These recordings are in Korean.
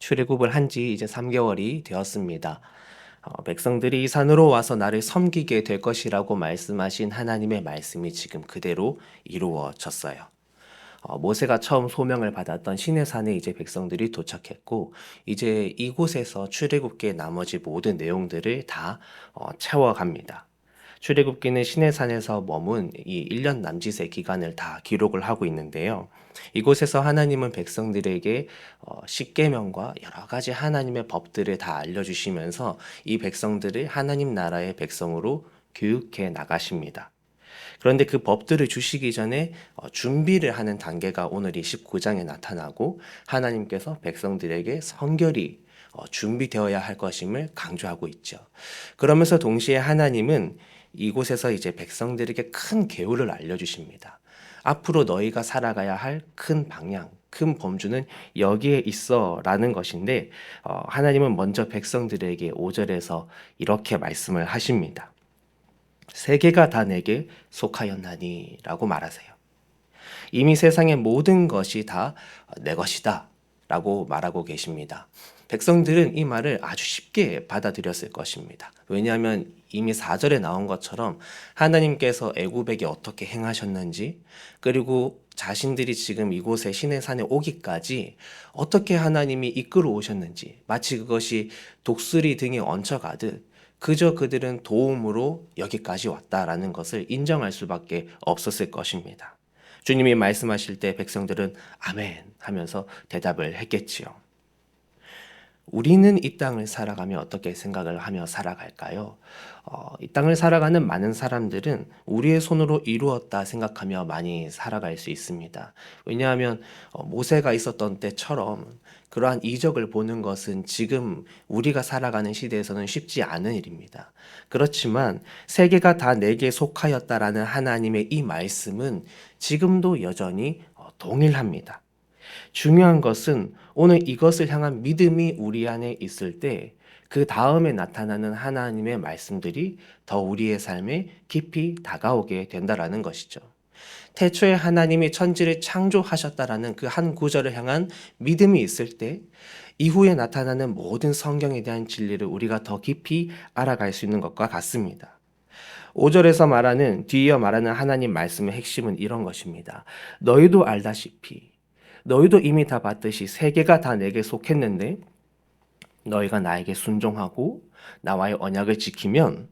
출애굽을 한 지 이제 3개월이 되었습니다. 백성들이 이 산으로 와서 나를 섬기게 될 것이라고 말씀하신 하나님의 말씀이 지금 그대로 이루어졌어요. 모세가 처음 소명을 받았던 시내산에 이제 백성들이 도착했고, 이제 이곳에서 출애굽기의 나머지 모든 내용들을 다 채워갑니다. 출애굽기는 시내산에서 머문 이 1년 남짓의 기간을 다 기록을 하고 있는데요. 이곳에서 하나님은 백성들에게 십계명과 여러 가지 하나님의 법들을 다 알려주시면서 이 백성들을 하나님 나라의 백성으로 교육해 나가십니다. 그런데 그 법들을 주시기 전에 준비를 하는 단계가 오늘 이 19장에 나타나고, 하나님께서 백성들에게 성결히 준비되어야 할 것임을 강조하고 있죠. 그러면서 동시에 하나님은 이곳에서 이제 백성들에게 큰 계율을 알려주십니다. 앞으로 너희가 살아가야 할 큰 방향, 큰 범주는 여기에 있어 라는 것인데, 하나님은 먼저 백성들에게 5절에서 이렇게 말씀을 하십니다. 세계가 다 내게 속하였나니 라고 말하세요. 이미 세상의 모든 것이 다 내 것이다 라고 말하고 계십니다. 백성들은 이 말을 아주 쉽게 받아들였을 것입니다. 왜냐하면 이미 4절에 나온 것처럼 하나님께서 애굽에게 어떻게 행하셨는지, 그리고 자신들이 지금 이곳에 시내산에 오기까지 어떻게 하나님이 이끌어 오셨는지, 마치 그것이 독수리 등에 얹혀가듯 그저 그들은 도움으로 여기까지 왔다라는 것을 인정할 수밖에 없었을 것입니다. 주님이 말씀하실 때 백성들은 아멘 하면서 대답을 했겠지요. 우리는 이 땅을 살아가며 어떻게 생각을 하며 살아갈까요? 이 땅을 살아가는 많은 사람들은 우리의 손으로 이루었다 생각하며 많이 살아갈 수 있습니다. 왜냐하면 모세가 있었던 때처럼 그러한 이적을 보는 것은 지금 우리가 살아가는 시대에서는 쉽지 않은 일입니다. 그렇지만 세계가 다 내게 속하였다라는 하나님의 이 말씀은 지금도 여전히 동일합니다. 중요한 것은 오늘 이것을 향한 믿음이 우리 안에 있을 때 그 다음에 나타나는 하나님의 말씀들이 더 우리의 삶에 깊이 다가오게 된다라는 것이죠. 태초에 하나님이 천지를 창조하셨다라는 그 한 구절을 향한 믿음이 있을 때 이후에 나타나는 모든 성경에 대한 진리를 우리가 더 깊이 알아갈 수 있는 것과 같습니다. 5절에서 말하는, 뒤이어 말하는 하나님 말씀의 핵심은 이런 것입니다. 너희도 알다시피, 너희도 이미 다 봤듯이 세계가 다 내게 속했는데 너희가 나에게 순종하고 나와의 언약을 지키면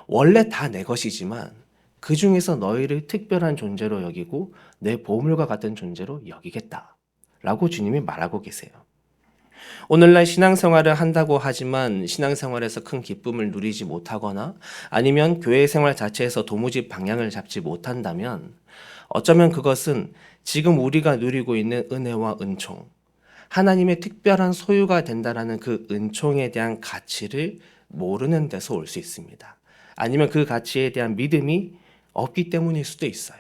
원래 다 내 것이지만 그 중에서 너희를 특별한 존재로 여기고 내 보물과 같은 존재로 여기겠다 라고 주님이 말하고 계세요. 오늘날 신앙생활을 한다고 하지만 신앙생활에서 큰 기쁨을 누리지 못하거나 아니면 교회 생활 자체에서 도무지 방향을 잡지 못한다면 어쩌면 그것은 지금 우리가 누리고 있는 은혜와 은총, 하나님의 특별한 소유가 된다라는 그 은총에 대한 가치를 모르는 데서 올 수 있습니다. 아니면 그 가치에 대한 믿음이 없기 때문일 수도 있어요.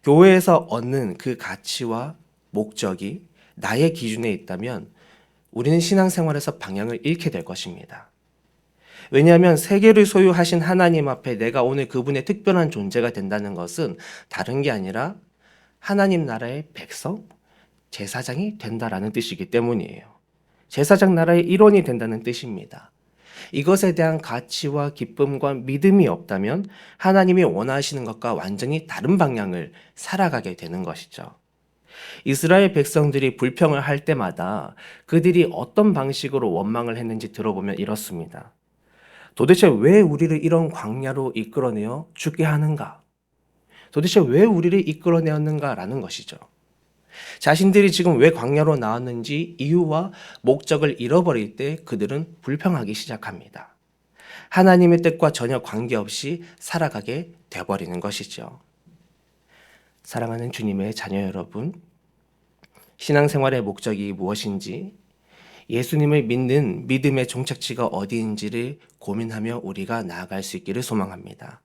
교회에서 얻는 그 가치와 목적이 나의 기준에 있다면 우리는 신앙생활에서 방향을 잃게 될 것입니다. 왜냐하면 세계를 소유하신 하나님 앞에 내가 오늘 그분의 특별한 존재가 된다는 것은 다른 게 아니라 하나님 나라의 백성, 제사장이 된다라는 뜻이기 때문이에요. 제사장 나라의 일원이 된다는 뜻입니다. 이것에 대한 가치와 기쁨과 믿음이 없다면 하나님이 원하시는 것과 완전히 다른 방향을 살아가게 되는 것이죠. 이스라엘 백성들이 불평을 할 때마다 그들이 어떤 방식으로 원망을 했는지 들어보면 이렇습니다. 도대체 왜 우리를 이런 광야로 이끌어내어 죽게 하는가? 도대체 왜 우리를 이끌어내었는가라는 것이죠. 자신들이 지금 왜 광야로 나왔는지 이유와 목적을 잃어버릴 때 그들은 불평하기 시작합니다. 하나님의 뜻과 전혀 관계없이 살아가게 되어버리는 것이죠. 사랑하는 주님의 자녀 여러분, 신앙생활의 목적이 무엇인지, 예수님을 믿는 믿음의 종착지가 어디인지를 고민하며 우리가 나아갈 수 있기를 소망합니다.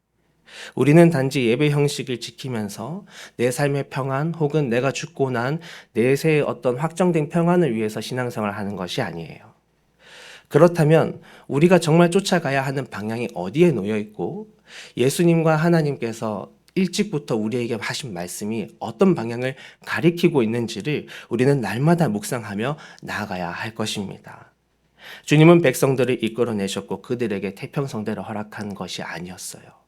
우리는 단지 예배 형식을 지키면서 내 삶의 평안 혹은 내가 죽고 난 내세의 어떤 확정된 평안을 위해서 신앙생활을 하는 것이 아니에요. 그렇다면 우리가 정말 쫓아가야 하는 방향이 어디에 놓여 있고 예수님과 하나님께서 일찍부터 우리에게 하신 말씀이 어떤 방향을 가리키고 있는지를 우리는 날마다 묵상하며 나아가야 할 것입니다. 주님은 백성들을 이끌어내셨고 그들에게 태평성대를 허락한 것이 아니었어요.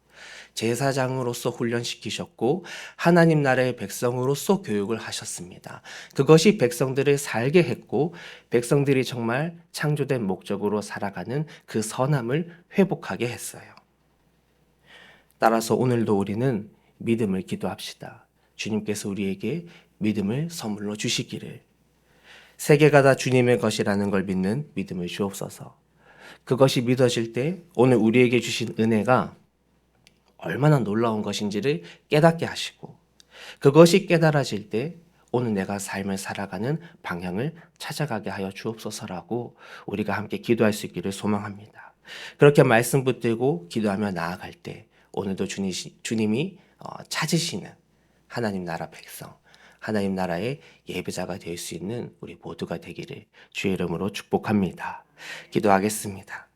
제사장으로서 훈련시키셨고 하나님 나라의 백성으로서 교육을 하셨습니다. 그것이 백성들을 살게 했고 백성들이 정말 창조된 목적으로 살아가는 그 선함을 회복하게 했어요. 따라서 오늘도 우리는 믿음을 기도합시다. 주님께서 우리에게 믿음을 선물로 주시기를. 세계가 다 주님의 것이라는 걸 믿는 믿음을 주옵소서. 그것이 믿어질 때 오늘 우리에게 주신 은혜가 얼마나 놀라운 것인지를 깨닫게 하시고 그것이 깨달아질 때 오늘 내가 삶을 살아가는 방향을 찾아가게 하여 주옵소서라고 우리가 함께 기도할 수 있기를 소망합니다. 그렇게 말씀 붙들고 기도하며 나아갈 때 오늘도 주님이 찾으시는 하나님 나라 백성, 하나님 나라의 예배자가 될 수 있는 우리 모두가 되기를 주의 이름으로 축복합니다. 기도하겠습니다.